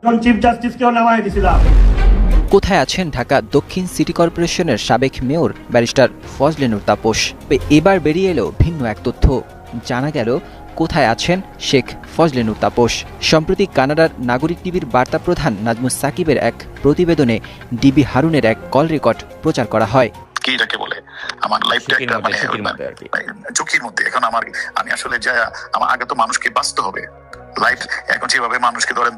Chief জাস্টিসকেও নামাই দিছিলাম। কোথায় আছেন ঢাকা দক্ষিণ সিটি কর্পোরেশনের সাবেক মেয়র ব্যারিস্টার ফজলে নূর তাপস? এবার বেরিয়ে এলো ভিন্ন এক তথ্য। জানা গেল কোথায় আছেন শেখ ফজলে নূর তাপস। সম্প্রতি কানাডার নাগরিক টিভির বার্তা প্রধান নাজমুস সাকিবের এক প্রতিবেদনে ডিবি হারুনের এক কল রেকর্ড প্রচার করা হয়। কি এটাকে বলে আমার লাইফটা একটা মানে ঝুঁকির মধ্যে। এখন আমি আসলে আমার আগে তো মানুষকে বাঁচতে হবে। লাইফ এখন যেভাবে মানুষকে ধরে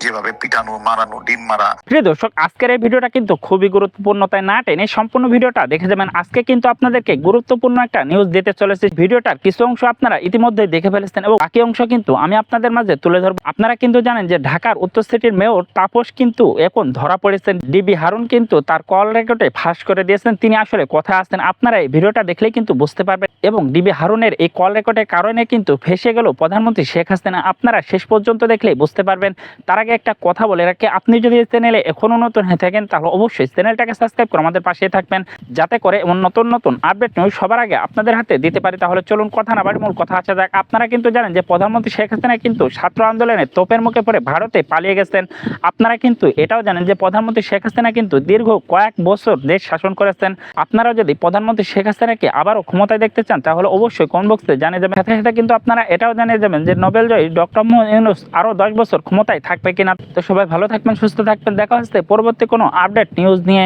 যেভাবে পিটানো, মারানো, ডিম মারা। প্রিয় দর্শক, আজকের এই ভিডিওটা কিন্তু খুবই গুরুত্বপূর্ণ, তাই না টেনে সম্পূর্ণ ভিডিওটা দেখে যাবেন। আজকে কিন্তু আপনাদেরকে গুরুত্বপূর্ণ একটা নিউজ দিতে চলেছে। ভিডিওটার কিছু অংশ আপনারা ইতিমধ্যে দেখে ফেলেছেন এবং বাকি অংশ কিন্তু আমি আপনাদের মাঝে তুলে ধরবো। আপনারা কিন্তু জানেন যে ঢাকার উত্তর সিটির মেয়র তাপস কিন্তু এখন ধরা পড়েছেন। ডিবি হারুন কিন্তু তার কল রেকর্ডে ফাঁস করে দিয়েছেন তিনি আসলে কোথায় আছেন। আপনারা এই ভিডিওটা দেখলেই কিন্তু বুঝতে পারবেন এবং ডিবি হারুনের এই কল রেকর্ডের কারণে কিন্তু ফেসে গেল প্রধানমন্ত্রী শেখ হাসিনা। আপনারা শেষ পর্যন্ত দেখলেই বুঝতে পারবেন। তার আগে একটা কথা বলে রাখি, আপনি যদি এই চ্যানেলে এখনো নতুন হয়ে থাকেন তাহলে অবশ্যই চ্যানেলটাকে সাবস্ক্রাইব করে আমাদের পাশে থাকবেন, যাতে করে এমন নতুন নতুন আপডেট নিউজ সবার আগে আপনাদের হাতে দিতে পারি। তাহলে চলুন কথা না বাড়ি মূল কথা আসা যাক। আপনারা কিন্তু জানেন যে প্রধানমন্ত্রী শেখ হাসিনা কিন্তু ছাত্র আন্দোলনে তোপের মুখে পড়ে ভারতে পালিয়ে গেছেন। আপনারা কিন্তু এটাও জানেন যে প্রধানমন্ত্রী শেখ হাসিনা কিন্তু দীর্ঘ কয়েক বছর দেশ শাসন করেছেন। আপনারা যদি প্রধানমন্ত্রী শেখ হাসিনাকে আবারও ক্ষমতায় দেখতে চান তাহলে অবশ্যই কমেন্ট বক্সে জানিয়ে যাবেন। সাথে সাথে কিন্তু আপনারা এটাও জানিয়ে যাবেন যে নোবেলজয়ী ডক্টর মোহাম্মদ ইউনূস আরো 10 বছর ক্ষমতায় থাকবে কিনা। তো সবাই ভালো থাকবেন, সুস্থ থাকবেন। দেখা হচ্ছে পরবর্তী কোনো আপডেট নিউজ নিয়ে।